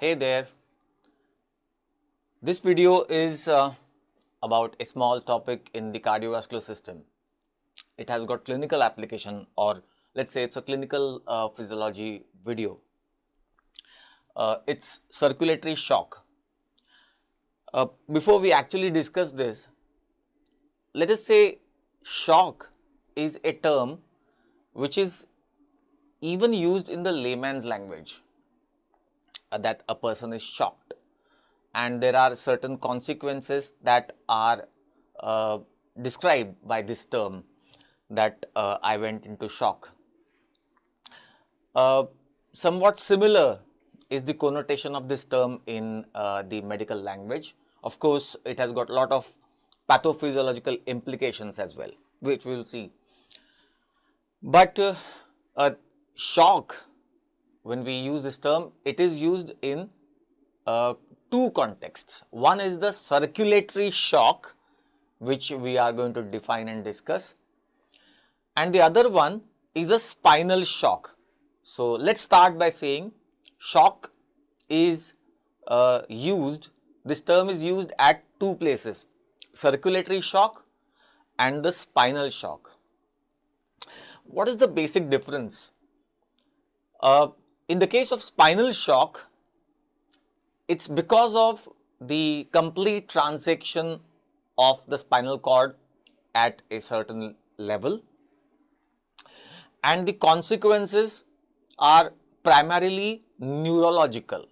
Hey there, this video is about a small topic in the cardiovascular system. It has got clinical application, or let's say it's a clinical physiology video. It's circulatory shock. Before we actually discuss this, let us say shock is a term which is even used in the layman's language, that a person is shocked. And there are certain consequences that are described by this term, that I went into shock. Somewhat similar is the connotation of this term in the medical language. Of course, it has got a lot of pathophysiological implications as well, which we will see. But shock, when we use this term, it is used in two contexts. One is the circulatory shock, which we are going to define and discuss, and the other one is a spinal shock. So let's start by saying shock is this term is used at two places: circulatory shock and the spinal shock. What is the basic difference? In the case of spinal shock, it's because of the complete transection of the spinal cord at a certain level, and the consequences are primarily neurological.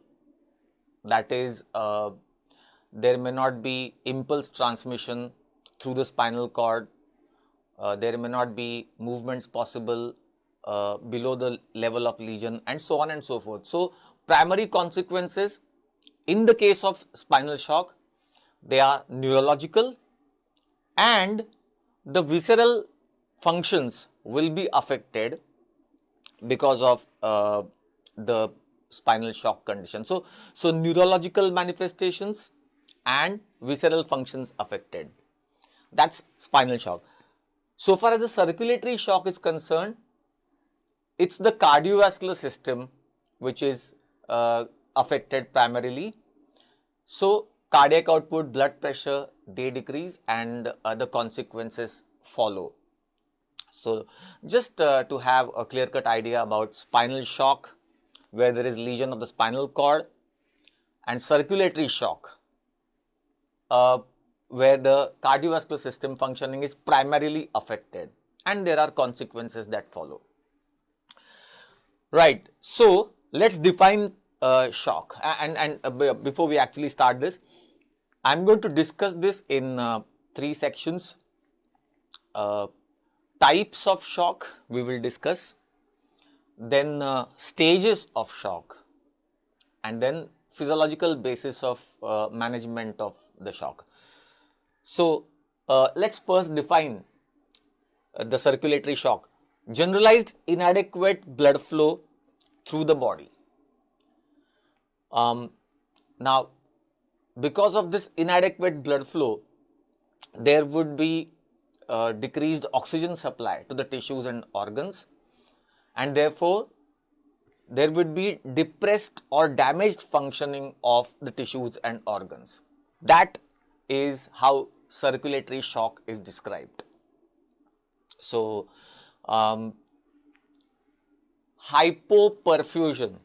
That is, there may not be impulse transmission through the spinal cord, there may not be movements possible below the level of lesion, and so on and so forth. So, primary consequences in the case of spinal shock, they are neurological, and the visceral functions will be affected because of the spinal shock condition. So neurological manifestations and visceral functions affected. That's spinal shock. So far as the circulatory shock is concerned, it's the cardiovascular system which is affected primarily. So cardiac output, blood pressure, they decrease, and other consequences follow. So just to have a clear-cut idea about spinal shock, where there is lesion of the spinal cord, and circulatory shock, where the cardiovascular system functioning is primarily affected, and there are consequences that follow. Right. So let's define shock. And before we actually start this, I'm going to discuss this in three sections. Types of shock we will discuss, then stages of shock, and then physiological basis of management of the shock. So let's first define the circulatory shock. Generalized inadequate blood flow through the body. Now, because of this inadequate blood flow, there would be decreased oxygen supply to the tissues and organs, and therefore there would be depressed or damaged functioning of the tissues and organs. That is how circulatory shock is described. So hypoperfusion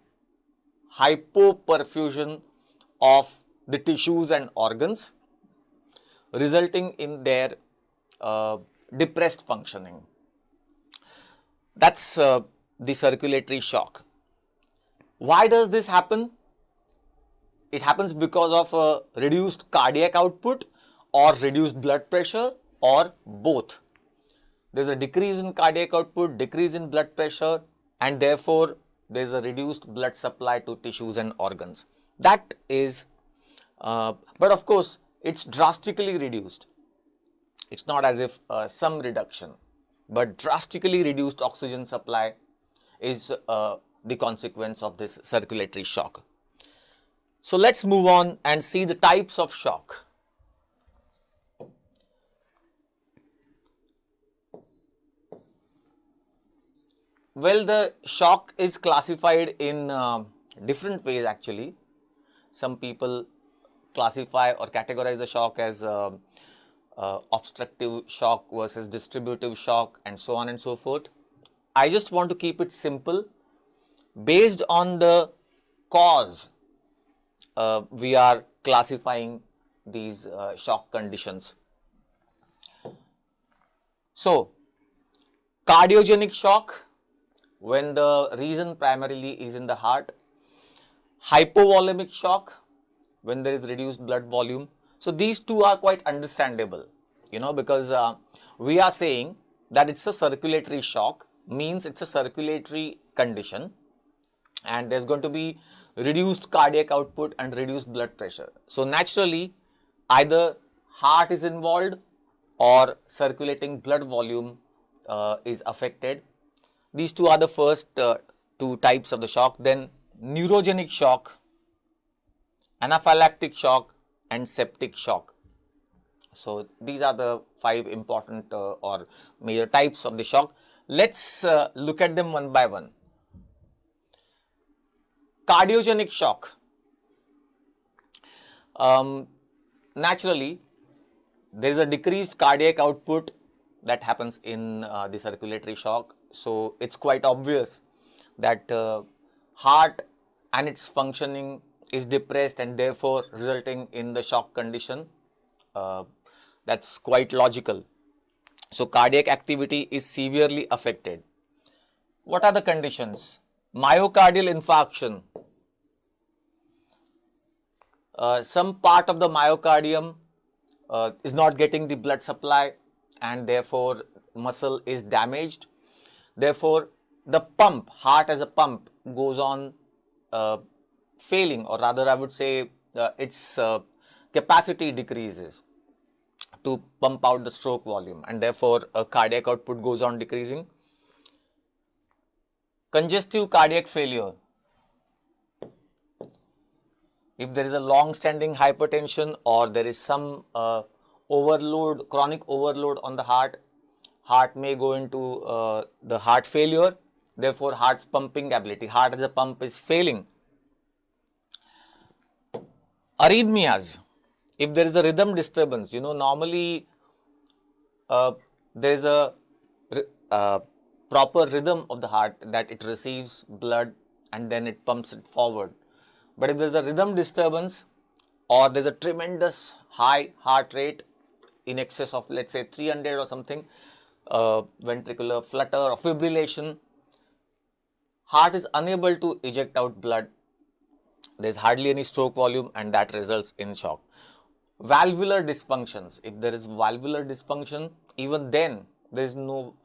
of the tissues and organs, resulting in their depressed functioning. That's the circulatory shock. Why does this happen? It happens because of reduced cardiac output or reduced blood pressure, or both. There is a decrease in cardiac output, decrease in blood pressure, and therefore there is a reduced blood supply to tissues and organs. That is, but of course, it's drastically reduced. It's not as if some reduction, but drastically reduced oxygen supply is the consequence of this circulatory shock. So let's move on and see the types of shock. Well, the shock is classified in different ways actually. Some people classify or categorize the shock as obstructive shock versus distributive shock, and so on and so forth. I just want to keep it simple. Based on the cause, we are classifying these shock conditions. So, cardiogenic shock, when the reason primarily is in the heart. Hypovolemic shock, when there is reduced blood volume. So, these two are quite understandable, because we are saying that it's a circulatory shock, means it's a circulatory condition, and there's going to be reduced cardiac output and reduced blood pressure. So, naturally, either heart is involved or circulating blood volume is affected. These two are the first two types of the shock. Then neurogenic shock, anaphylactic shock, and septic shock. So, these are the 5 important or major types of the shock. Let's look at them one by one. Cardiogenic shock. Naturally, there is a decreased cardiac output that happens in the circulatory shock. So, it's quite obvious that heart and its functioning is depressed and therefore resulting in the shock condition. That's quite logical. So, cardiac activity is severely affected. What are the conditions? Myocardial infarction. Some part of the myocardium is not getting the blood supply and therefore muscle is damaged. Therefore, the pump, heart as a pump, goes on failing, or rather I would say its capacity decreases to pump out the stroke volume, and therefore cardiac output goes on decreasing. Congestive cardiac failure. If there is a long-standing hypertension or there is some overload, chronic overload on the heart may go into the heart failure. Therefore, heart's pumping ability, heart as a pump, is failing. Arrhythmias. If there is a rhythm disturbance, normally there is a proper rhythm of the heart, that it receives blood and then it pumps it forward. But if there is a rhythm disturbance or there is a tremendous high heart rate in excess of, let's say, 300 or something, ventricular flutter or fibrillation, heart is unable to eject out blood. There is hardly any stroke volume and that results in shock. Valvular dysfunctions. If there is valvular dysfunction, even then there is no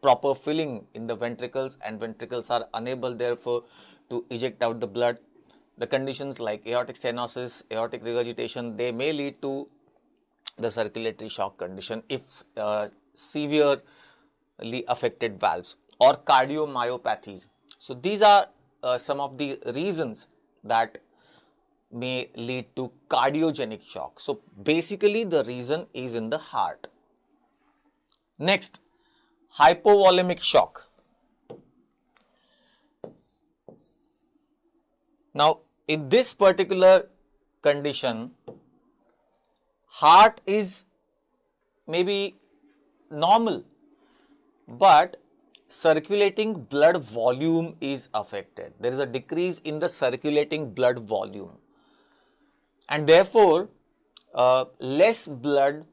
proper filling in the ventricles and ventricles are unable therefore to eject out the blood. The conditions like aortic stenosis, aortic regurgitation, they may lead to the circulatory shock condition if severely affected valves, or cardiomyopathies. So, these are some of the reasons that may lead to cardiogenic shock. So, basically the reason is in the heart. Next, hypovolemic shock. Now, in this particular condition, heart is maybe normal, but circulating blood volume is affected. There is a decrease in the circulating blood volume, and therefore less blood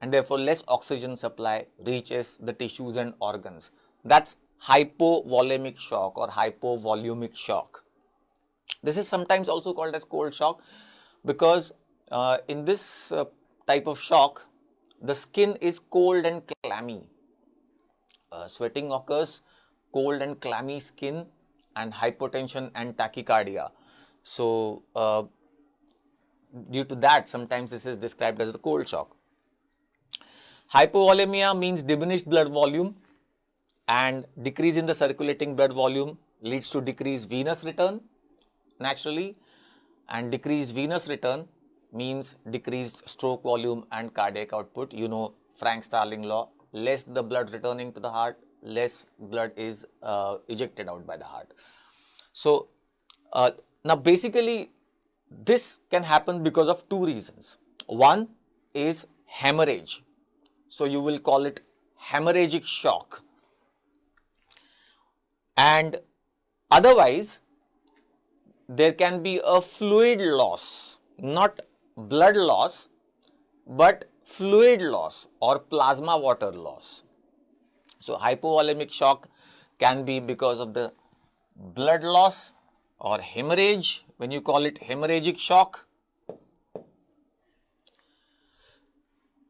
and therefore less oxygen supply reaches the tissues and organs. That's hypovolemic shock or hypovolumic shock. This is sometimes also called as cold shock because in this type of shock, the skin is cold and clammy. Sweating occurs, cold and clammy skin, and hypotension and tachycardia. So, due to that, sometimes this is described as a cold shock. Hypovolemia means diminished blood volume, and decrease in the circulating blood volume leads to decreased venous return naturally, and decreased venous return means decreased stroke volume and cardiac output. Frank Starling law, less the blood returning to the heart, less blood is ejected out by the heart. So, now basically This can happen because of two reasons. One is hemorrhage. So you will call it hemorrhagic shock. And otherwise, there can be a fluid loss, not blood loss, but fluid loss or plasma water loss. So hypovolemic shock can be because of the blood loss or hemorrhage, when you call it hemorrhagic shock,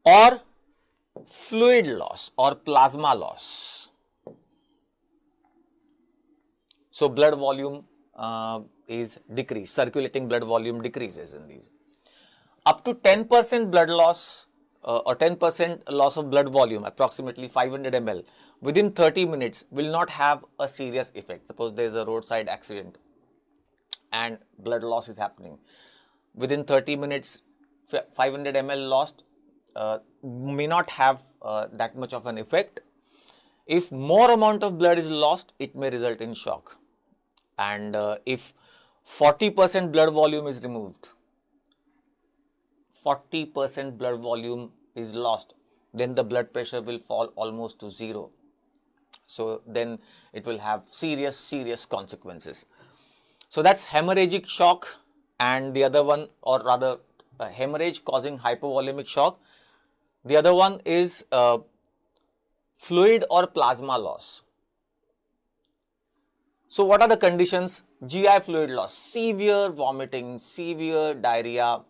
or fluid loss or plasma loss. So blood volume is decreased, circulating blood volume decreases in these. Up to 10% blood loss or 10% loss of blood volume, approximately 500 ml, within 30 minutes will not have a serious effect. Suppose there is a roadside accident and blood loss is happening. Within 30 minutes, 500 ml lost may not have that much of an effect. If more amount of blood is lost, it may result in shock. And if 40% blood volume is removed, 40% blood volume is lost, then the blood pressure will fall almost to zero. So then it will have serious consequences. So that's hemorrhagic shock, and the other one, or rather hemorrhage causing hypovolemic shock. The other one is fluid or plasma loss. So what are the conditions? GI fluid loss, severe vomiting, severe diarrhea.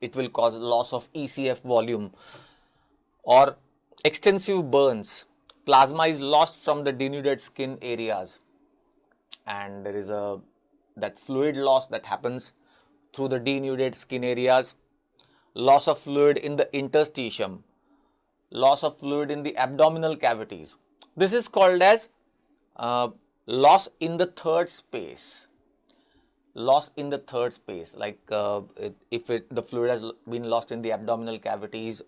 It will cause loss of ECF volume or extensive burns. Plasma is lost from the denuded skin areas, and there is that fluid loss that happens through the denuded skin areas. Loss of fluid in the interstitium, loss of fluid in the abdominal cavities. This is called as loss in the third space. Loss in the third space, like if the fluid has been lost in the abdominal cavities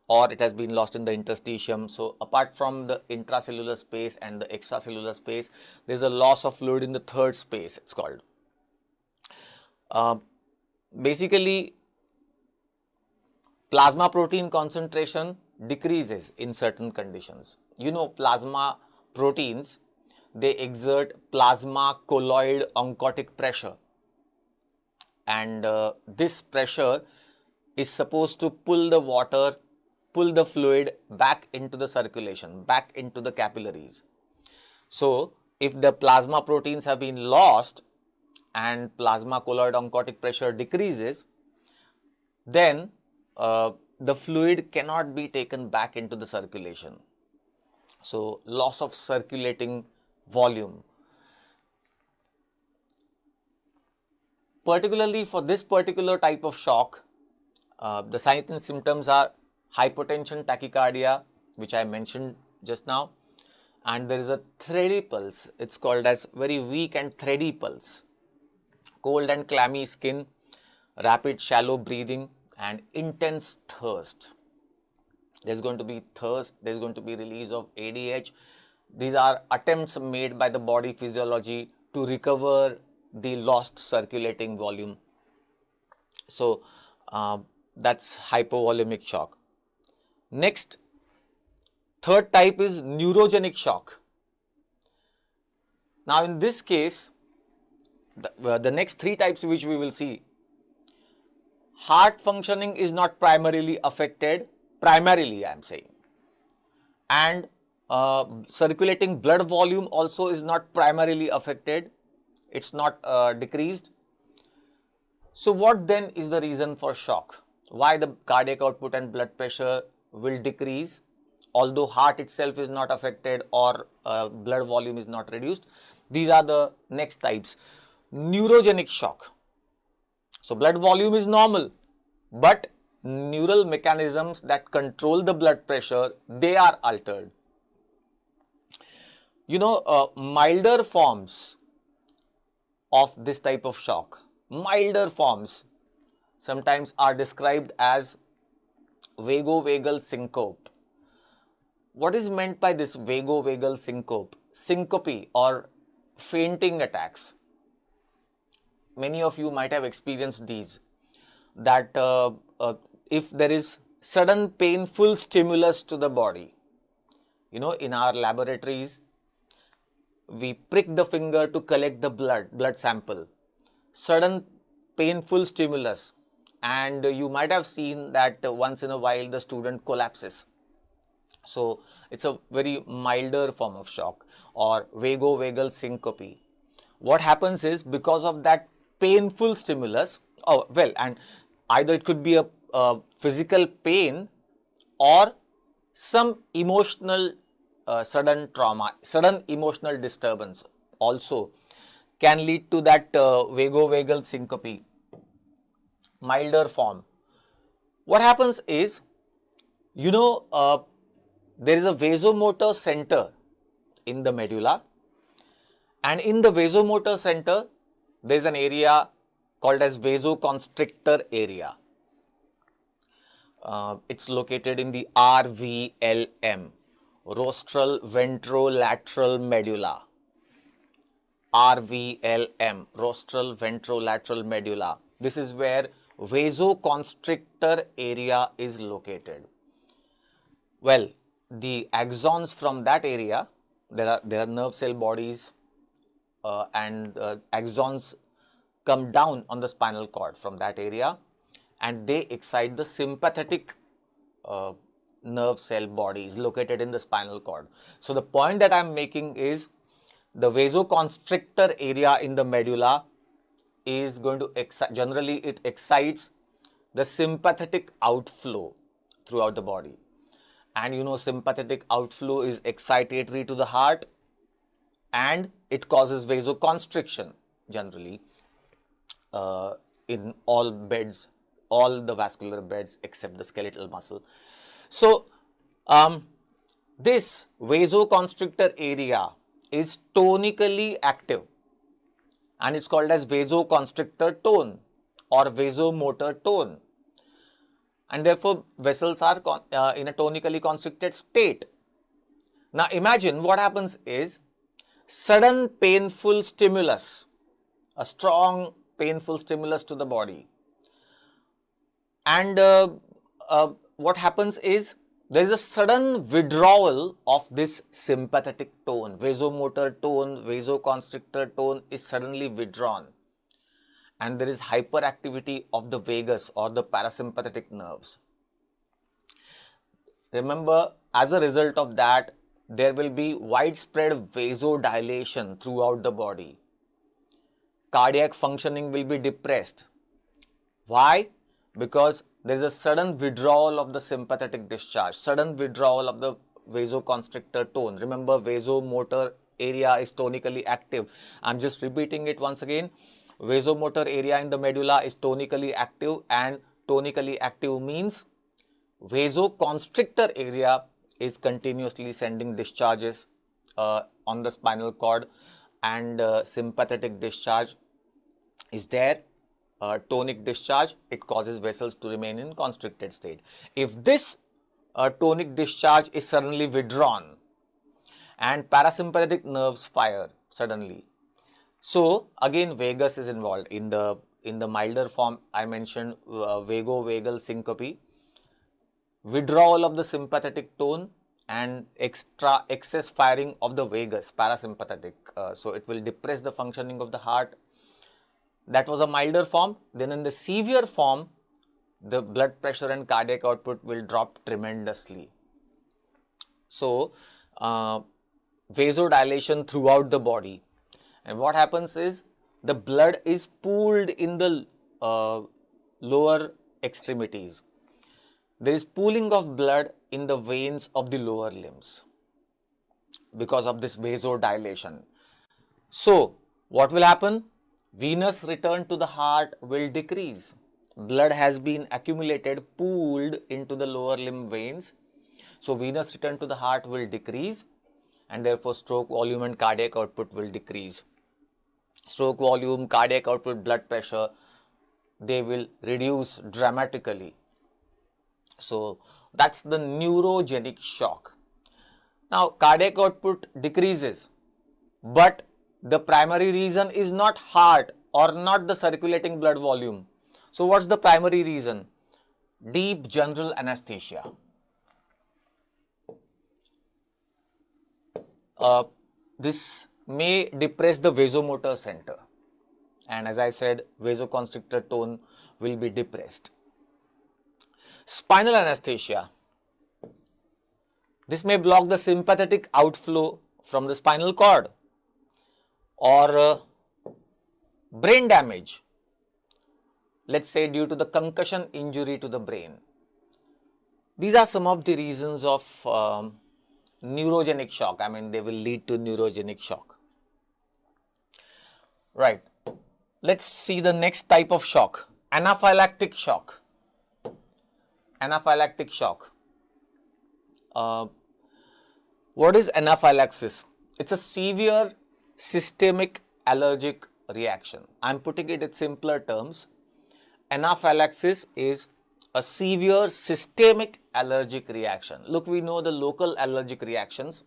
or it has been lost in the interstitium. So apart from the intracellular space and the extracellular space, there is a loss of fluid in the third space, it's called. Basically, plasma protein concentration decreases in certain conditions. You know, plasma proteins, they exert plasma colloid oncotic pressure, and this pressure is supposed to pull the water, pull the fluid back into the circulation, back into the capillaries. So if the plasma proteins have been lost and plasma colloid oncotic pressure decreases, then the fluid cannot be taken back into the circulation. So loss of circulating volume. Particularly for this particular type of shock, the signs and symptoms are hypotension, tachycardia, which I mentioned just now, and there is a thready pulse. It's called as very weak and thready pulse, cold and clammy skin, rapid shallow breathing, and intense thirst. There's going to be thirst, there's going to be release of ADH. These are attempts made by the body physiology to recover the lost circulating volume. So that's hypovolemic shock. Next, third type is neurogenic shock. Now in this case, the next three types which we will see, heart functioning is not primarily affected, primarily I am saying, and circulating blood volume also is not primarily affected, it's not decreased. So what then is the reason for shock? Why the cardiac output and blood pressure will decrease, although heart itself is not affected or blood volume is not reduced? These are the next types. Neurogenic shock. So blood volume is normal, but neural mechanisms that control the blood pressure, they are altered. You know, milder forms of this type of shock, milder forms sometimes are described as vagovagal syncope. What is meant by this vagovagal syncope? Syncope or fainting attacks. many of you might have experienced these, that if there is sudden painful stimulus to the body, in our laboratories, we prick the finger to collect the blood sample. Sudden painful stimulus, and you might have seen that once in a while the student collapses. So it's a very milder form of shock, or vagovagal syncope. What happens is, because of that painful stimulus, and either it could be a physical pain or some emotional sudden trauma, sudden emotional disturbance also can lead to that vagovagal syncope, milder form. What happens is, there is a vasomotor center in the medulla, and in the vasomotor center there is an area called as vasoconstrictor area. It's located in the RVLM, rostral ventrolateral medulla. RVLM, rostral ventrolateral medulla. This is where vasoconstrictor area is located. Well, the axons from that area, there are nerve cell bodies, and axons come down on the spinal cord from that area, and they excite the sympathetic nerve cell bodies located in the spinal cord. So the point that I am making is, the vasoconstrictor area in the medulla is going to generally it excites the sympathetic outflow throughout the body. And sympathetic outflow is excitatory to the heart, and it causes vasoconstriction generally in all beds, all the vascular beds except the skeletal muscle. So this vasoconstrictor area is tonically active, and it's called as vasoconstrictor tone or vasomotor tone, and therefore vessels are in a tonically constricted state. Now imagine what happens is, sudden painful stimulus, a strong painful stimulus to the body, and what happens is, there is a sudden withdrawal of this sympathetic tone, vasomotor tone, vasoconstrictor tone is suddenly withdrawn, and there is hyperactivity of the vagus or the parasympathetic nerves. Remember, as a result of that, there will be widespread vasodilation throughout the body. Cardiac functioning will be depressed. Why? Because there is a sudden withdrawal of the sympathetic discharge, sudden withdrawal of the vasoconstrictor tone. Remember, vasomotor area is tonically active. I'm just repeating it once again. Vasomotor area in the medulla is tonically active, and tonically active means vasoconstrictor area is continuously sending discharges on the spinal cord, and sympathetic discharge is there. Tonic discharge, it causes vessels to remain in constricted state. If this tonic discharge is suddenly withdrawn and parasympathetic nerves fire suddenly, so again vagus is involved. In the milder form, I mentioned vagovagal syncope, withdrawal of the sympathetic tone and excess firing of the vagus, parasympathetic. So it will depress the functioning of the heart. That was a milder form. Then in the severe form, the blood pressure and cardiac output will drop tremendously. So vasodilation throughout the body, and what happens is, the blood is pooled in the lower extremities. There is pooling of blood in the veins of the lower limbs because of this vasodilation. So what will happen? Venous return to the heart will decrease. Blood has been accumulated, pooled into the lower limb veins. So venous return to the heart will decrease, and therefore stroke volume and cardiac output will decrease. Stroke volume, cardiac output, blood pressure, they will reduce dramatically. So that's the neurogenic shock. Now cardiac output decreases, but the primary reason is not heart or not the circulating blood volume. So what's the primary reason? Deep general anesthesia. This may depress the vasomotor center, and as I said, vasoconstrictor tone will be depressed. Spinal anesthesia. This may block the sympathetic outflow from the spinal cord, or brain damage, let's say due to the concussion injury to the brain. These are some of the reasons of neurogenic shock. I mean, they will lead to neurogenic shock. Right. Let's see the next type of shock, anaphylactic shock. Anaphylactic shock. What is anaphylaxis? It's a severe systemic allergic reaction. I'm putting it in simpler terms. Anaphylaxis is a severe systemic allergic reaction. Look, we know the local allergic reactions.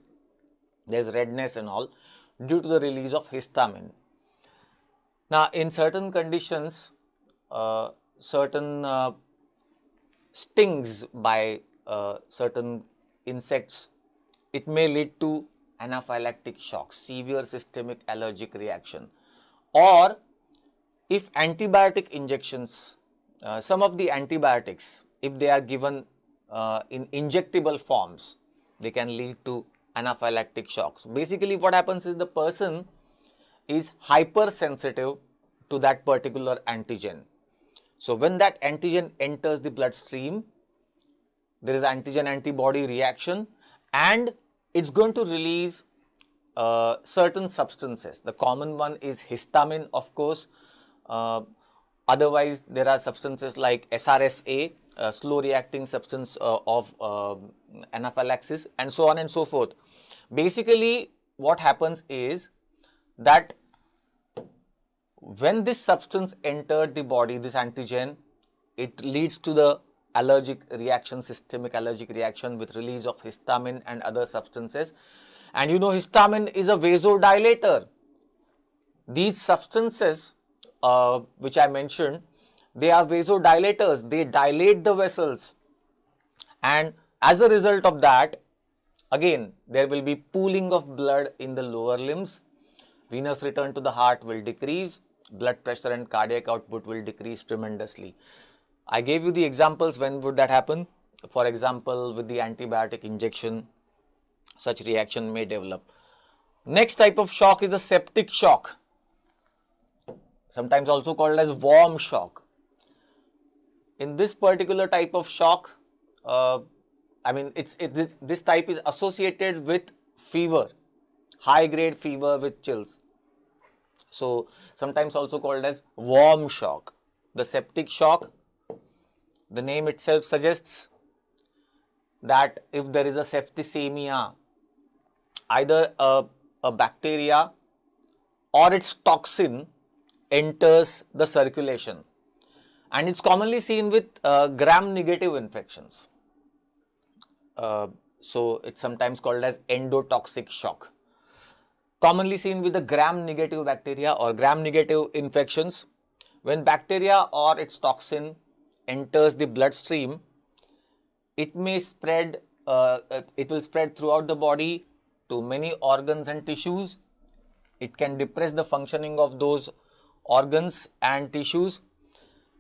There's redness and all due to the release of histamine. Now, in certain conditions, certain stings by certain insects, it may lead to anaphylactic shock, severe systemic allergic reaction. Or if antibiotic injections, some of the antibiotics, if they are given in injectable forms, they can lead to anaphylactic shocks. Basically, what happens is the person is hypersensitive to that particular antigen. So when that antigen enters the bloodstream, there is antigen-antibody reaction, and it's going to release certain substances. The common one is histamine, of course. Otherwise, there are substances like SRSA, slow reacting substance of anaphylaxis, and so on and so forth. Basically, what happens is that when this substance entered the body, this antigen, it leads to the allergic reaction, systemic allergic reaction with release of histamine and other substances. And you know, histamine is a vasodilator. These substances which I mentioned, they are vasodilators. They dilate the vessels, and as a result of that, again, there will be pooling of blood in the lower limbs. Venous return to the heart will decrease. Blood pressure and cardiac output will decrease tremendously. I gave you the examples when would that happen. For example, with the antibiotic injection, such reaction may develop. Next type of shock is a septic shock, sometimes also called as warm shock. In this particular type of shock, I mean, this type is associated with fever, high grade fever with chills. So sometimes also called as warm shock. The septic shock, the name itself suggests that if there is a septicemia, either a bacteria or its toxin enters the circulation, and it's commonly seen with gram-negative infections. So it's sometimes called as endotoxic shock. Commonly seen with the gram-negative bacteria or gram-negative infections. When bacteria or its toxin enters the bloodstream, it may spread, it will spread throughout the body to many organs and tissues. It can depress the functioning of those organs and tissues.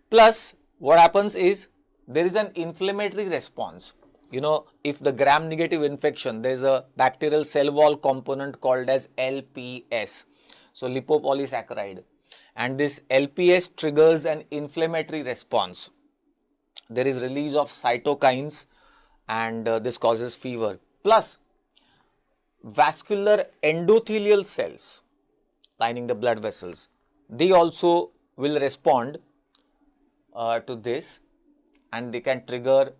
Plus, what happens is there is an inflammatory response. You know, if the gram-negative infection, there is a bacterial cell wall component called as LPS, so lipopolysaccharide, and this LPS triggers an inflammatory response. There is release of cytokines, and this causes fever. Plus, vascular endothelial cells lining the blood vessels, they also will respond to this, and they can trigger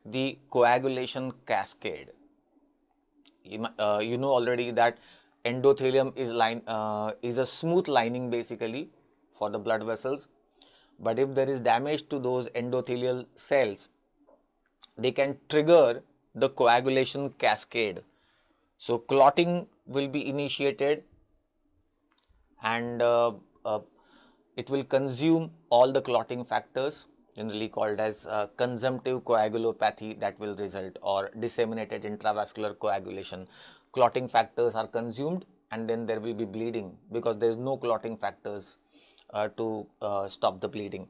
the coagulation cascade. You know already that endothelium is a smooth lining basically for the blood vessels, but if there is damage to those endothelial cells, they can trigger the coagulation cascade. So clotting will be initiated, and it will consume all the clotting factors, generally called as consumptive coagulopathy, that will result, or disseminated intravascular coagulation. Clotting factors are consumed and then there will be bleeding because there is no clotting factors to stop the bleeding.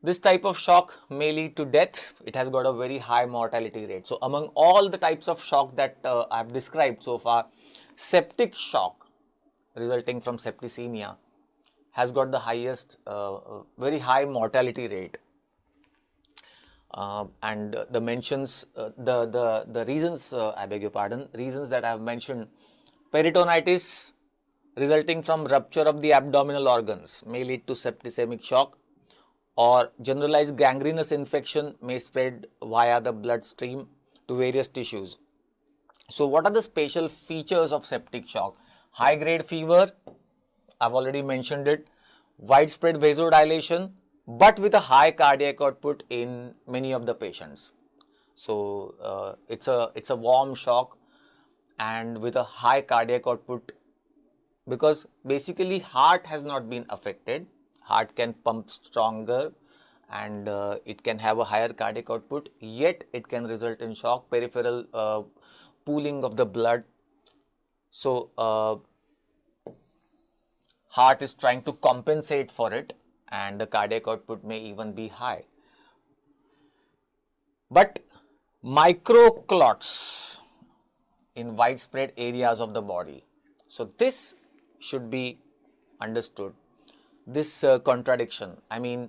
This type of shock may lead to death. It has got a very high mortality rate. So among all the types of shock that I have described so far, septic shock resulting from septicemia has got the highest, very high mortality rate. And the mentions, the reasons, I beg your pardon, reasons that I have mentioned: peritonitis resulting from rupture of the abdominal organs may lead to septicemic shock, or generalized gangrenous infection may spread via the bloodstream to various tissues. So what are the special features of septic shock? High grade fever, I've already mentioned it. Widespread vasodilation, but with a high cardiac output in many of the patients. So it's a warm shock and with a high cardiac output, because basically heart has not been affected. Heart can pump stronger and it can have a higher cardiac output, yet it can result in shock, peripheral pooling of the blood. So heart is trying to compensate for it and the cardiac output may even be high. But microclots in widespread areas of the body. So this should be understood. This contradiction, I mean,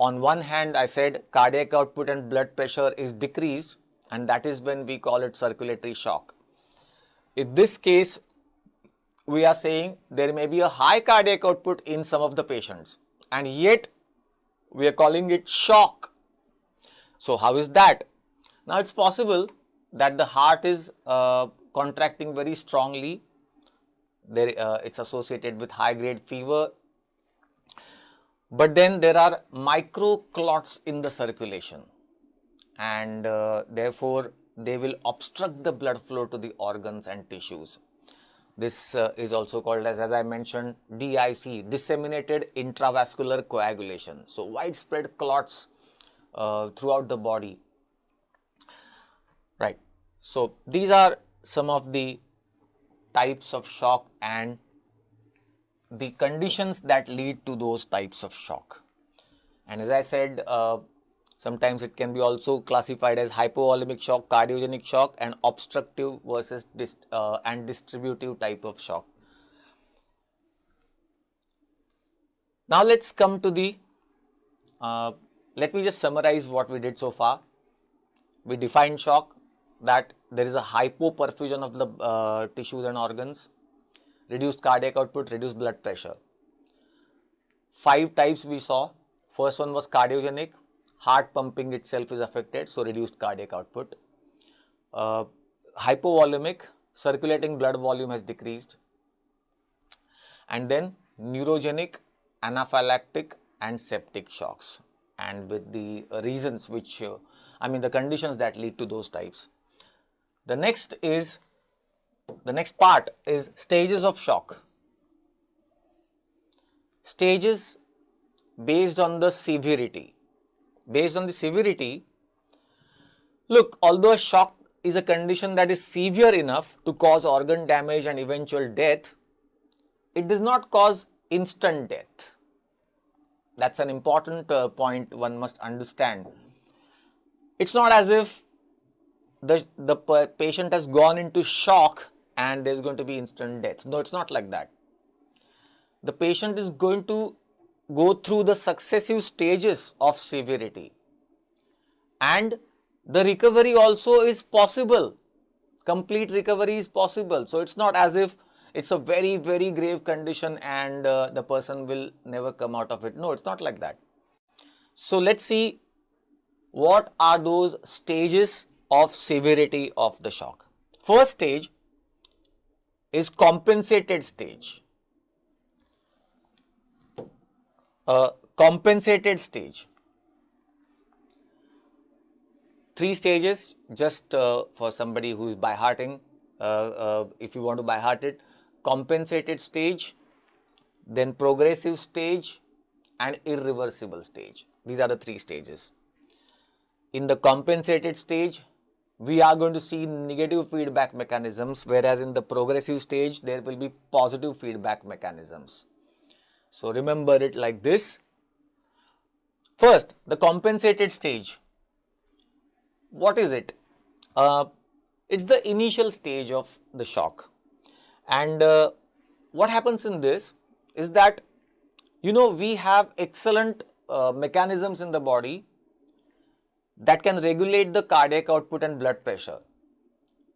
on one hand I said cardiac output and blood pressure is decreased, and that is when we call it circulatory shock. In this case, we are saying there may be a high cardiac output in some of the patients and yet we are calling it shock. So how is that? Now it's possible that the heart is contracting very strongly. It's associated with high grade fever, but then there are microclots in the circulation and therefore they will obstruct the blood flow to the organs and tissues. This is also called as I mentioned, DIC, disseminated intravascular coagulation. So widespread clots throughout the body, right? So these are some of the types of shock and the conditions that lead to those types of shock. And as I said, sometimes it can be also classified as hypovolemic shock, cardiogenic shock, and obstructive versus and distributive type of shock. Now let's come to the, let me just summarize what we did so far. We defined shock, that there is a hypoperfusion of the tissues and organs, reduced cardiac output, reduced blood pressure. 5 types we saw. First one was cardiogenic, heart pumping itself is affected, so reduced cardiac output. Hypovolemic, circulating blood volume has decreased. And then neurogenic, anaphylactic and septic shocks, and with the reasons which, the conditions that lead to those types. The next part is stages of shock. Stages based on the severity. Based on the severity, look, although a shock is a condition that is severe enough to cause organ damage and eventual death, it does not cause instant death. That's an important point one must understand. It's not as if the patient has gone into shock and there's going to be instant death. No, it's not like that. The patient is going to go through the successive stages of severity, and the recovery also is possible. Complete recovery is possible. So it's not as if it's a very, very grave condition and the person will never come out of it. No, it's not like that. So let's see what are those stages of severity of the shock. First stage is compensated stage. Compensated stage. 3 stages, just for somebody who is by hearting, if you want to by heart it. Compensated stage, then progressive stage, and irreversible stage. These are the three stages. In the compensated stage, we are going to see negative feedback mechanisms, whereas in the progressive stage, there will be positive feedback mechanisms. So remember it like this. First, the compensated stage. What is it? It's the initial stage of the shock. And what happens in this is that, we have excellent mechanisms in the body that can regulate the cardiac output and blood pressure.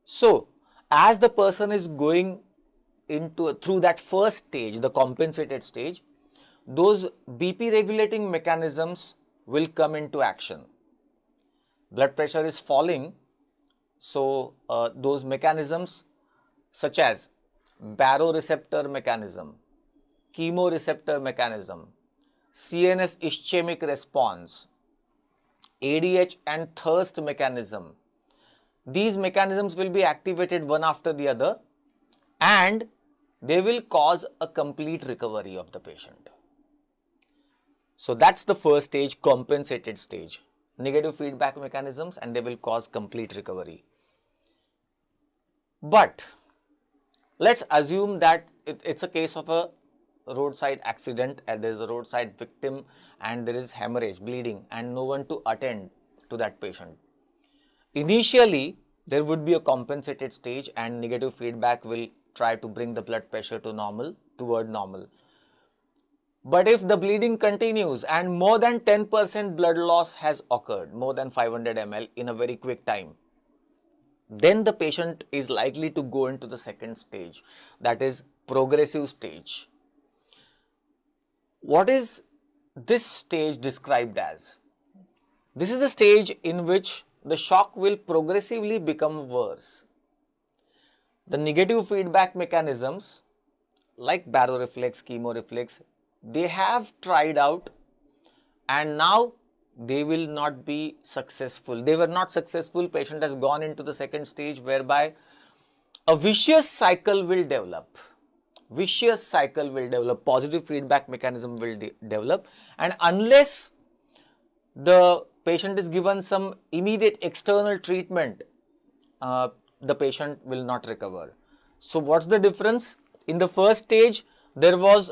So, as the person is going through that first stage, the compensated stage, those BP regulating mechanisms will come into action. Blood pressure is falling, so those mechanisms such as baroreceptor mechanism, chemoreceptor mechanism, CNS ischemic response, ADH and thirst mechanism, these mechanisms will be activated one after the other, and they will cause a complete recovery of the patient. So that's the first stage, compensated stage. Negative feedback mechanisms, and they will cause complete recovery. But let's assume that it's a case of a roadside accident, and there is a roadside victim, and there is hemorrhage, bleeding, and no one to attend to that patient. Initially, there would be a compensated stage, and negative feedback will try to bring the blood pressure to normal, toward normal. But if the bleeding continues and more than 10% blood loss has occurred, more than 500 ml in a very quick time, then the patient is likely to go into the second stage, that is progressive stage. What is this stage described as? This is the stage in which the shock will progressively become worse. The negative feedback mechanisms like baroreflex, chemoreflex, they have tried out, and now they will not be successful. They were not successful. Patient has gone into the second stage, whereby a vicious cycle will develop. Positive feedback mechanism will develop, and unless the patient is given some immediate external treatment, the patient will not recover. So what's the difference? In the first stage, there was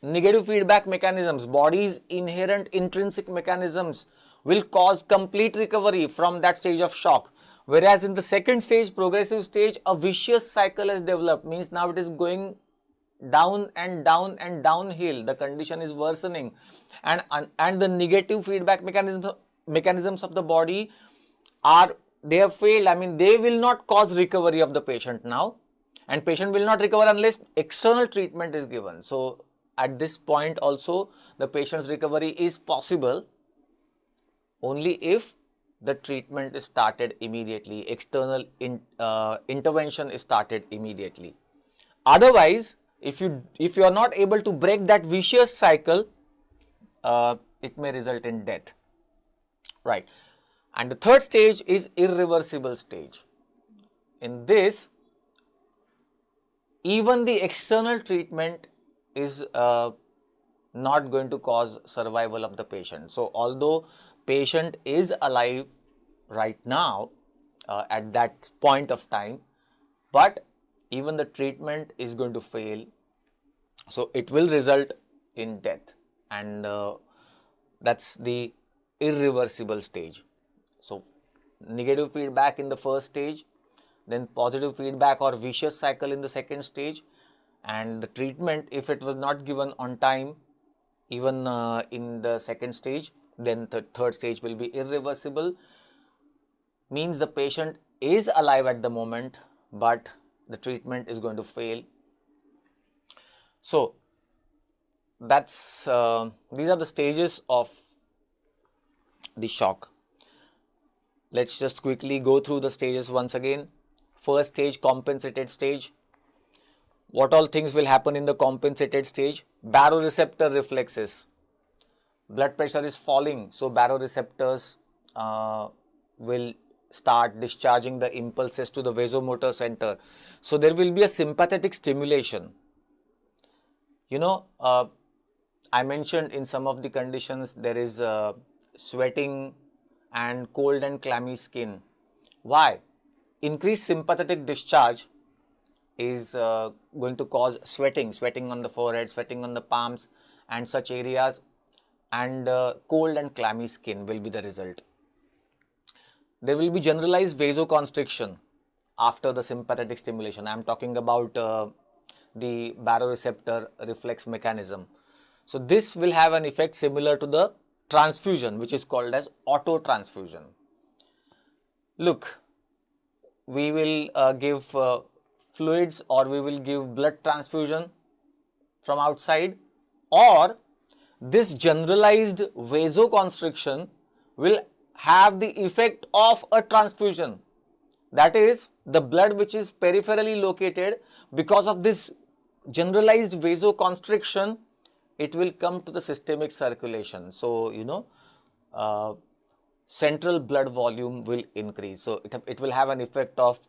negative feedback mechanisms, body's inherent intrinsic mechanisms will cause complete recovery from that stage of shock. Whereas in the second stage, progressive stage, a vicious cycle has developed, means now it is going down and down and downhill. The condition is worsening, and the negative feedback mechanisms of the body they have failed. I mean, they will not cause recovery of the patient now, and patient will not recover unless external treatment is given. So at this point also, the patient's recovery is possible only if the treatment is started immediately, external intervention is started immediately. Otherwise, if you are not able to break that vicious cycle, it may result in death, right? And the third stage is irreversible stage. In this, even the external treatment is not going to cause survival of the patient. So although patient is alive right now at that point of time, but even the treatment is going to fail. So it will result in death, and that's the irreversible stage. So negative feedback in the first stage, then positive feedback or vicious cycle in the second stage, and the treatment, if it was not given on time, even in the second stage, then the third stage will be irreversible, means the patient is alive at the moment, but the treatment is going to fail. So that's these are the stages of the shock. Let's just quickly go through the stages once again. First stage, compensated stage. What all things will happen in the compensated stage? Baroreceptor reflexes. Blood pressure is falling, so baroreceptors will start discharging the impulses to the vasomotor center. So there will be a sympathetic stimulation. You know, I mentioned in some of the conditions there is sweating and cold and clammy skin. Why? Increased sympathetic discharge is going to cause sweating on the forehead, sweating on the palms and such areas, and cold and clammy skin will be the result. There will be generalized vasoconstriction after the sympathetic stimulation. I am talking about the baroreceptor reflex mechanism. So this will have an effect similar to the transfusion, which is called as autotransfusion. Look, we will give fluids, or we will give blood transfusion from outside, or this generalized vasoconstriction will have the effect of a transfusion. That is, the blood which is peripherally located, because of this generalized vasoconstriction, it will come to the systemic circulation. So, you know, central blood volume will increase. So, it will have an effect of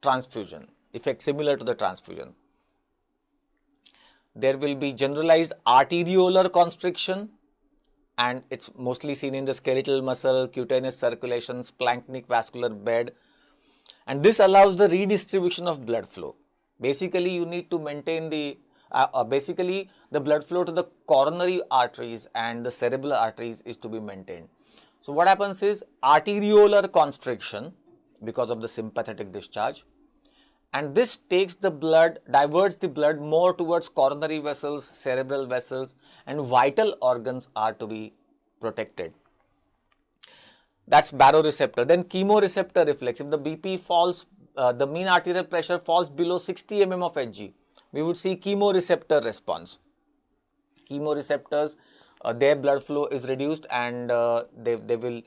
transfusion, effect similar to the transfusion. There will be generalized arteriolar constriction, and it's mostly seen in the skeletal muscle, cutaneous circulation, splanchnic vascular bed, and this allows the redistribution of blood flow. Basically, you need to maintain the blood flow to the coronary arteries and the cerebral arteries is to be maintained. So what happens is arteriolar constriction because of the sympathetic discharge, and this takes the blood, diverts the blood more towards coronary vessels, cerebral vessels, and vital organs are to be protected. That's baroreceptor. Then chemoreceptor reflex. If the BP falls, the mean arterial pressure falls below 60 mm of Hg, we would see chemoreceptor response. Chemoreceptors, their blood flow is reduced, and they will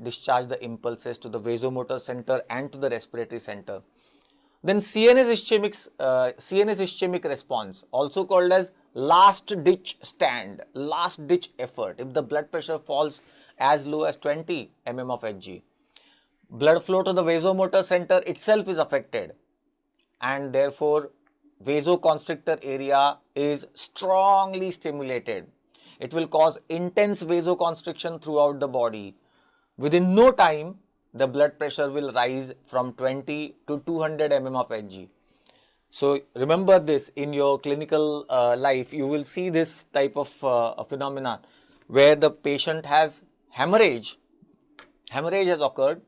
discharge the impulses to the vasomotor center and to the respiratory center. Then CNS ischemic response, also called as last ditch stand, last ditch effort. If the blood pressure falls as low as 20 mm of Hg, blood flow to the vasomotor center itself is affected, and therefore vasoconstrictor area is strongly stimulated. It will cause intense vasoconstriction throughout the body. Within no time, the blood pressure will rise from 20 to 200 mm of Hg. So remember this in your clinical life. You will see this type of phenomenon where the patient has hemorrhage has occurred,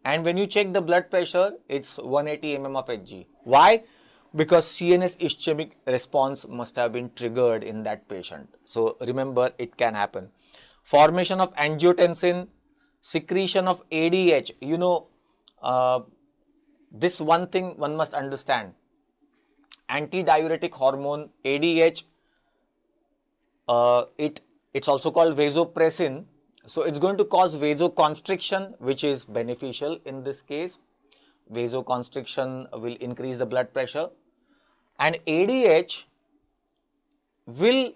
and when you check the blood pressure, it's 180 mm of Hg. Why? Because CNS ischemic response must have been triggered in that patient. So remember, it can happen. Formation of angiotensin, secretion of ADH. You know, this one thing one must understand. Antidiuretic hormone ADH, it's also called vasopressin. So it's going to cause vasoconstriction, which is beneficial in this case. Vasoconstriction will increase the blood pressure, and ADH will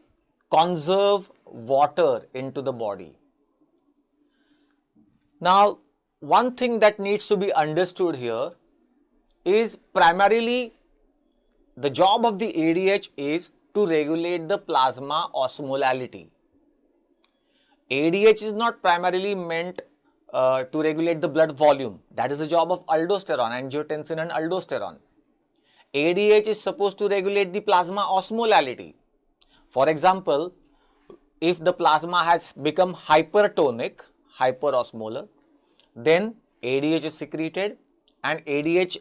conserve water into the body. Now, one thing that needs to be understood here is primarily the job of the ADH is to regulate the plasma osmolality. ADH is not primarily meant to regulate the blood volume. That is the job of aldosterone, angiotensin and aldosterone. ADH is supposed to regulate the plasma osmolality. For example, if the plasma has become hypertonic, hyperosmolar, then ADH is secreted, and ADH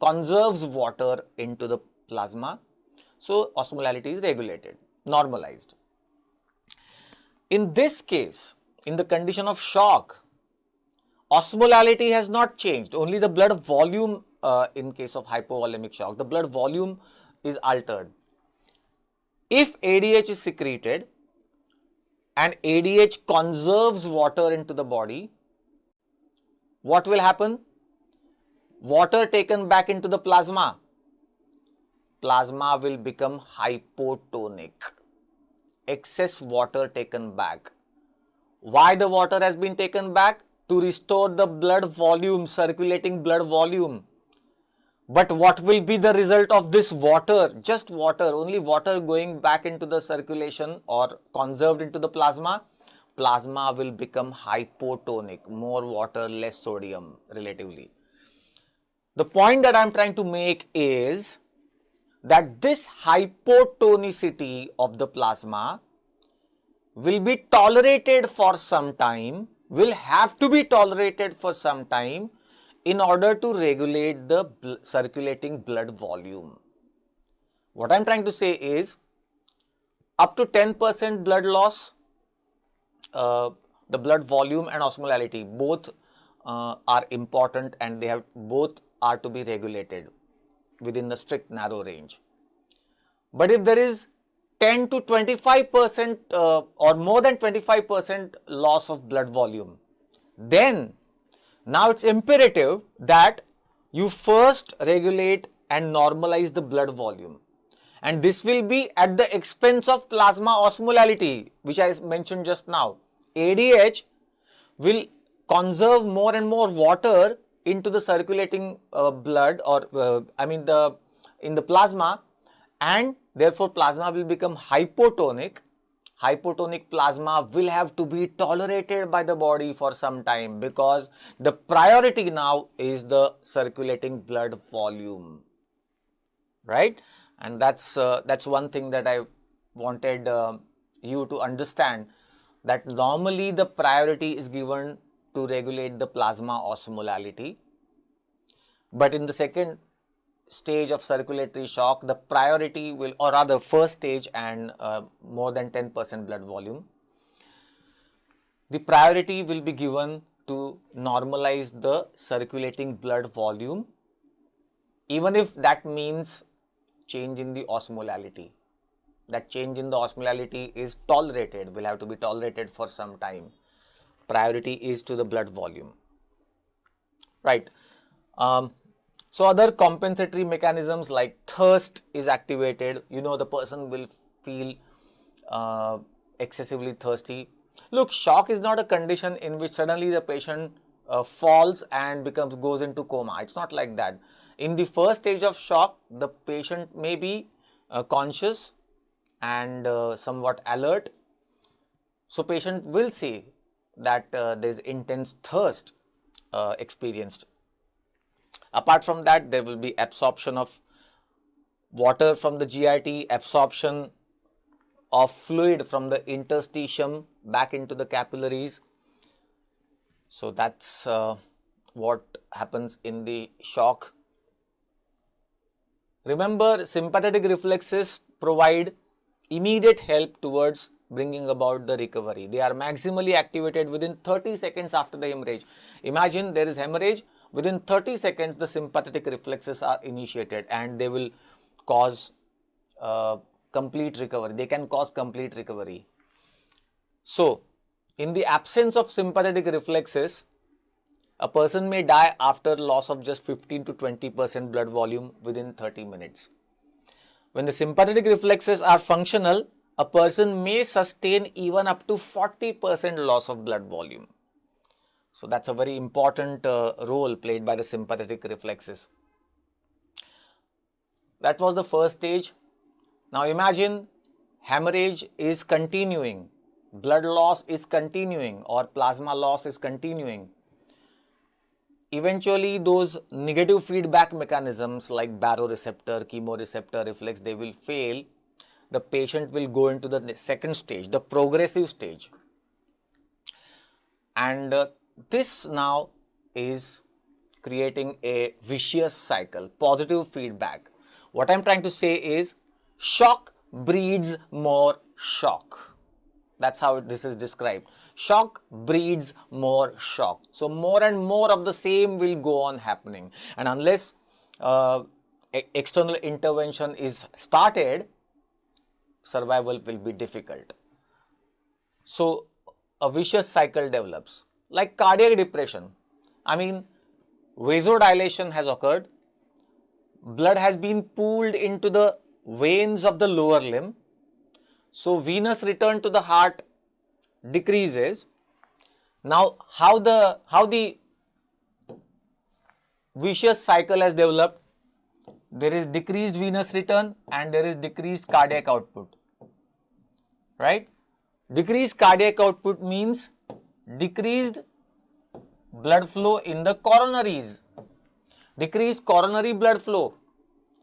conserves water into the plasma. So osmolality is regulated, normalized. In this case, in the condition of shock, osmolality has not changed, only the blood volume in case of hypovolemic shock, the blood volume is altered. If ADH is secreted and ADH conserves water into the body, what will happen? Water taken back into the plasma will become hypotonic. Excess water taken back. Why the water has been taken back? To restore the blood volume, circulating blood volume. But what will be the result of this water? Just water, only water going back into the circulation or conserved into the plasma. Plasma will become hypotonic, more water, less sodium relatively. The point that I am trying to make is that this hypotonicity of the plasma will be tolerated for some time, will have to be tolerated for some time in order to regulate the circulating blood volume. What I am trying to say is up to 10% blood loss, the blood volume and osmolality both are important, and they have both are to be regulated within the strict narrow range. But if there is 10 to 25% or more than 25% loss of blood volume, then now it's imperative that you first regulate and normalize the blood volume, and this will be at the expense of plasma osmolality, which I mentioned just now. ADH will conserve more and more water into the circulating blood, or in the plasma, and therefore plasma will become hypotonic. Hypotonic plasma will have to be tolerated by the body for some time, because the priority now is the circulating blood volume, right? And that's one thing that I wanted you to understand, that normally the priority is given to regulate the plasma osmolality, but in the second stage of circulatory shock, the priority will, or rather first stage and more than 10% blood volume, the priority will be given to normalize the circulating blood volume, even if that means change in the osmolality. That change in the osmolality is tolerated, will have to be tolerated for some time. Priority is to the blood volume, right? So other compensatory mechanisms like thirst is activated. The person will feel excessively thirsty. Look, shock is not a condition in which suddenly the patient falls and goes into coma. It's not like that. In the first stage of shock, the patient may be conscious and somewhat alert. So patient will say that there is intense thirst experienced. Apart from that, there will be absorption of water from the GIT, absorption of fluid from the interstitium back into the capillaries. So that's what happens in the shock. Remember, sympathetic reflexes provide immediate help towards bringing about the recovery. They are maximally activated within 30 seconds after the hemorrhage. Imagine there is hemorrhage. Within 30 seconds, the sympathetic reflexes are initiated, and they will cause complete recovery. They can cause complete recovery. So, in the absence of sympathetic reflexes, a person may die after loss of just 15 to 20% blood volume within 30 minutes. When the sympathetic reflexes are functional, a person may sustain even up to 40% loss of blood volume. So that's a very important role played by the sympathetic reflexes. That was the first stage. Now imagine hemorrhage is continuing, blood loss is continuing, or plasma loss is continuing. Eventually those negative feedback mechanisms like baroreceptor, chemoreceptor reflex, they will fail. The patient will go into the second stage, the progressive stage. And this now is creating a vicious cycle, positive feedback. What I am trying to say is shock breeds more shock. That's how this is described. Shock breeds more shock. So more and more of the same will go on happening. And unless external intervention is started, survival will be difficult. So a vicious cycle develops. Like cardiac depression. I mean, vasodilation has occurred. Blood has been pooled into the veins of the lower limb. So venous return to the heart decreases. Now, how the vicious cycle has developed? there is decreased venous return and there is decreased cardiac output, right? Decreased cardiac output means decreased blood flow in the coronaries, decreased coronary blood flow,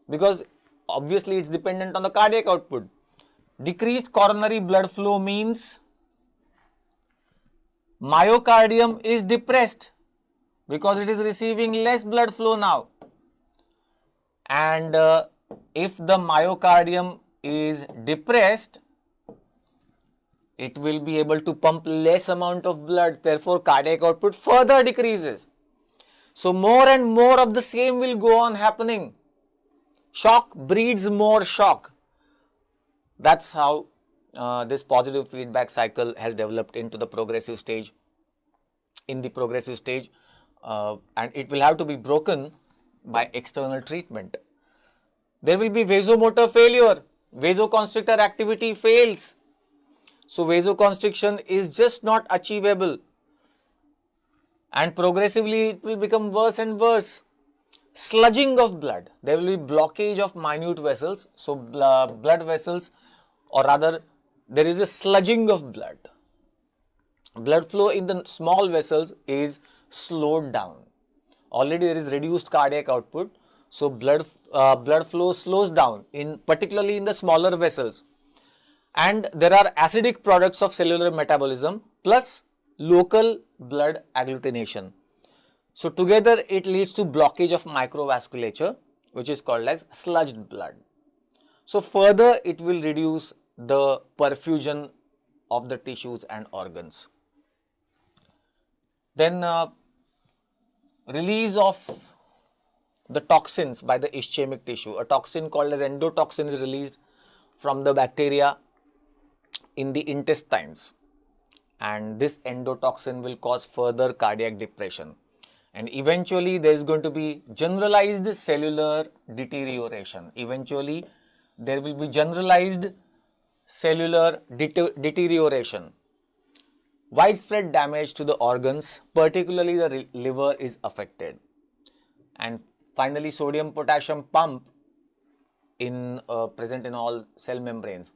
because obviously it's dependent on the cardiac output. Decreased coronary blood flow means myocardium is depressed because it is receiving less blood flow now. And if the myocardium is depressed, it will be able to pump less amount of blood, therefore cardiac output further decreases. So more and more of the same will go on happening. Shock breeds more shock. That's how this positive feedback cycle has developed into the progressive stage. In the progressive stage, and it will have to be broken by external treatment. There will be vasomotor failure. Vasoconstrictor activity fails. So vasoconstriction is just not achievable. And progressively it will become worse and worse. Sludging of blood. There will be blockage of minute vessels. So blood vessels, or rather there is a sludging of blood. Blood flow in the small vessels is slowed down. Already there is reduced cardiac output. So blood flow slows down, particularly in the smaller vessels. And there are acidic products of cellular metabolism plus local blood agglutination. So together it leads to blockage of microvasculature, which is called as sludged blood. So further it will reduce the perfusion of the tissues and organs. Then release of the toxins by the ischemic tissue. A toxin called as endotoxin is released from the bacteria in the intestines, and this endotoxin will cause further cardiac depression, and eventually there is going to be generalized cellular deterioration. Eventually there will be generalized cellular deterioration. Widespread damage to the organs, particularly the liver, is affected. And finally, sodium potassium pump present in all cell membranes,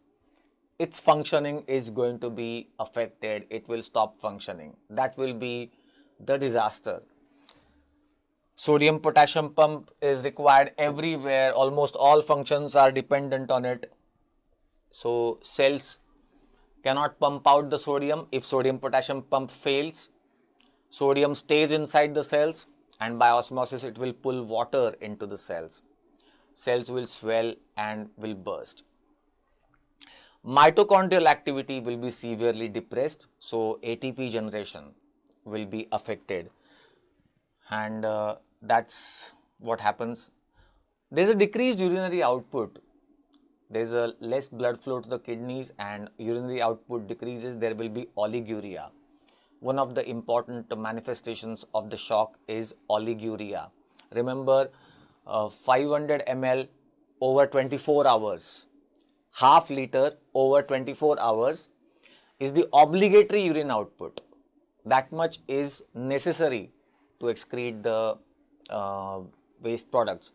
its functioning is going to be affected. It will stop functioning. That will be the disaster. Sodium potassium pump is required everywhere. Almost all functions are dependent on it. So cells cannot pump out the sodium. If sodium potassium pump fails, sodium stays inside the cells, and by osmosis it will pull water into the cells. Cells will swell and will burst. Mitochondrial activity will be severely depressed, so ATP generation will be affected, and that's what happens. There is a decreased urinary output. There is a less blood flow to the kidneys and urinary output decreases. There will be oliguria. One of the important manifestations of the shock is oliguria. Remember, 500 ml over 24 hours, half liter over 24 hours is the obligatory urine output. That much is necessary to excrete the waste products.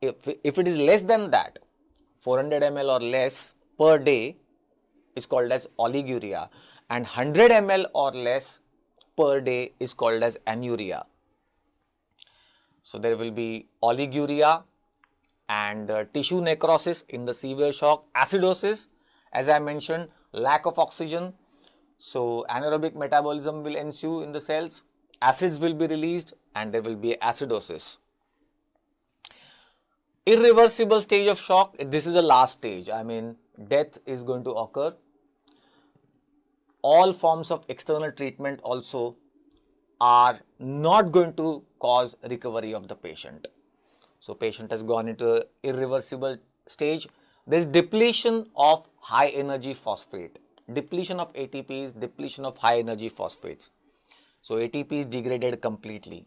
If it is less than that, 400 ml or less per day is called as oliguria, and 100 ml or less per day is called as anuria. So there will be oliguria and tissue necrosis in the severe shock, acidosis, as I mentioned, lack of oxygen. So anaerobic metabolism will ensue in the cells, acids will be released, and there will be acidosis. Irreversible stage of shock, this is the last stage. I mean, death is going to occur. All forms of external treatment also are not going to cause recovery of the patient. So patient has gone into irreversible stage. There is depletion of high energy phosphate, depletion of ATPs, depletion of high energy phosphates. So ATP is degraded completely.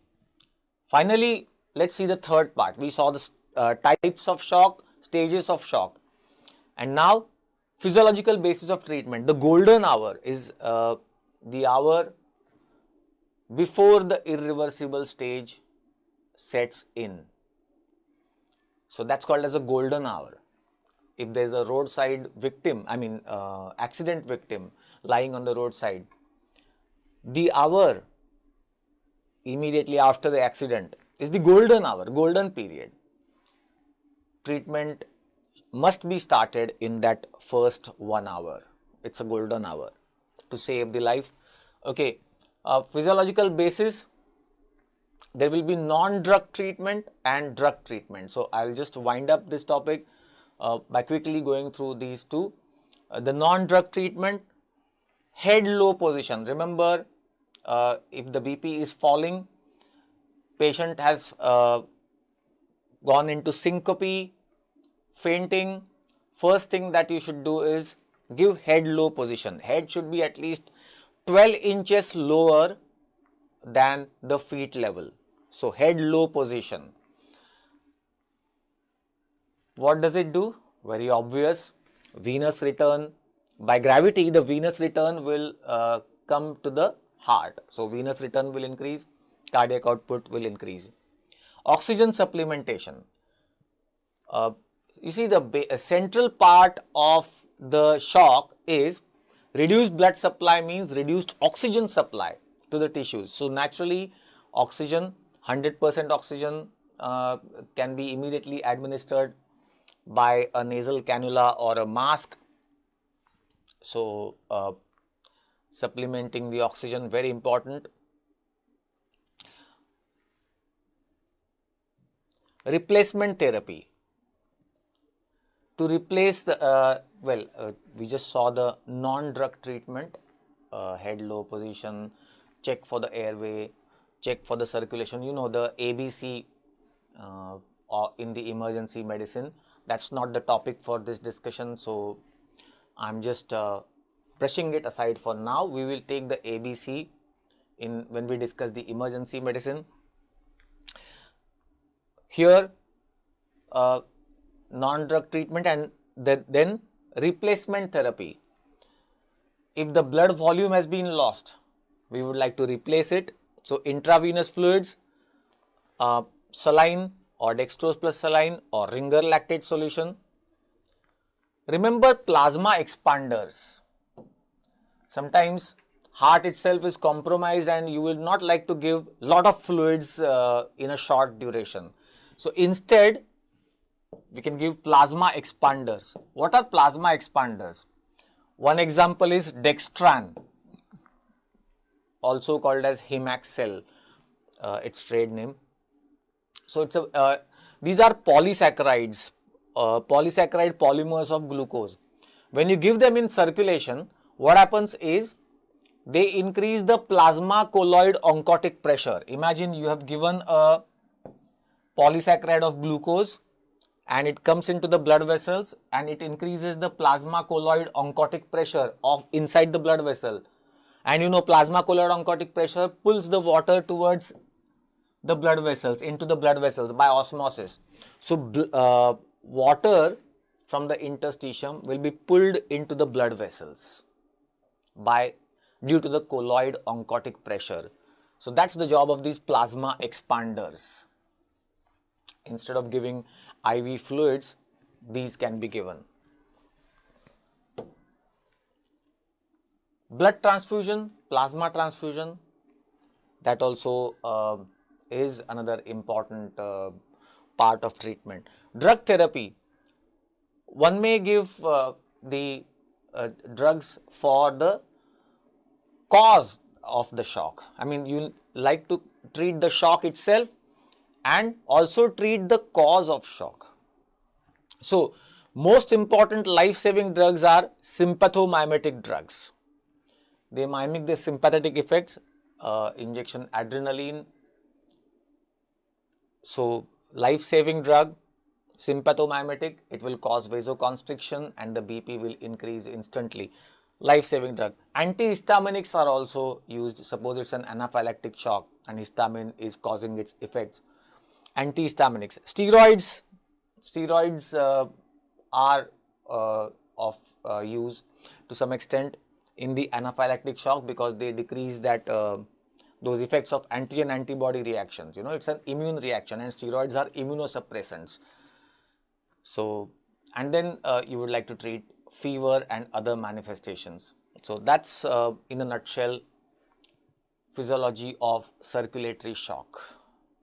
Finally, let's see the third part. We saw the types of shock, stages of shock, and now physiological basis of treatment. The golden hour is the hour before the irreversible stage sets in. So that's called as a golden hour. If there's a roadside victim, accident victim lying on the roadside, the hour immediately after the accident is the golden hour, golden period. Treatment must be started in that first 1 hour. It's a golden hour to save the life. Okay, physiological basis, there will be non-drug treatment and drug treatment. So I'll just wind up this topic by quickly going through these two. The non-drug treatment, head low position. Remember, if the BP is falling, patient has gone into syncope, fainting, first thing that you should do is give head low position. Head should be at least 12 inches lower than the feet level. So head low position. What does it do? Very obvious. Venous return. By gravity, the venous return will come to the heart. So venous return will increase, cardiac output will increase. Oxygen supplementation. You see, the central part of the shock is reduced blood supply, means reduced oxygen supply to the tissues. So naturally, oxygen, 100% oxygen can be immediately administered by a nasal cannula or a mask. So supplementing the oxygen, very important. Replacement therapy. To replace the, we just saw the non-drug treatment, head low position, check for the airway, check for the circulation, you know, the ABC or in the emergency medicine. That's not the topic for this discussion, so I'm just brushing it aside for now. We will take the ABC when we discuss the emergency medicine. Here, non-drug treatment and then replacement therapy. If the blood volume has been lost, we would like to replace it. So intravenous fluids, saline or dextrose plus saline or Ringer lactate solution. Remember plasma expanders. Sometimes heart itself is compromised and you will not like to give lot of fluids in a short duration. So instead, we can give plasma expanders. What are plasma expanders? One example is dextran, also called as Hemaxel, its trade name. So it's these are polysaccharides, polysaccharide polymers of glucose. When you give them in circulation, what happens is they increase the plasma colloid oncotic pressure. Imagine you have given a polysaccharide of glucose and it comes into the blood vessels and it increases the plasma colloid oncotic pressure of inside the blood vessel. And you know, plasma colloid oncotic pressure pulls the water towards the blood vessels, into the blood vessels by osmosis. So water from the interstitium will be pulled into the blood vessels due to the colloid oncotic pressure. So that's the job of these plasma expanders. Instead of giving IV fluids, these can be given. Blood transfusion, plasma transfusion, that also is another important part of treatment. Drug therapy, one may give the drugs for the cause of the shock. I mean, you like to treat the shock itself and also treat the cause of shock. So, most important life-saving drugs are sympathomimetic drugs. They mimic the sympathetic effects, injection adrenaline. So, life-saving drug, sympathomimetic, it will cause vasoconstriction and the BP will increase instantly. Life-saving drug. Antihistaminics are also used. Suppose it's an anaphylactic shock and histamine is causing its effects. Antihistaminics. Steroids are of use to some extent in the anaphylactic shock because they decrease that those effects of antigen-antibody reactions. You know, it's an immune reaction and steroids are immunosuppressants. So, and then you would like to treat fever and other manifestations. So, that's in a nutshell physiology of circulatory shock.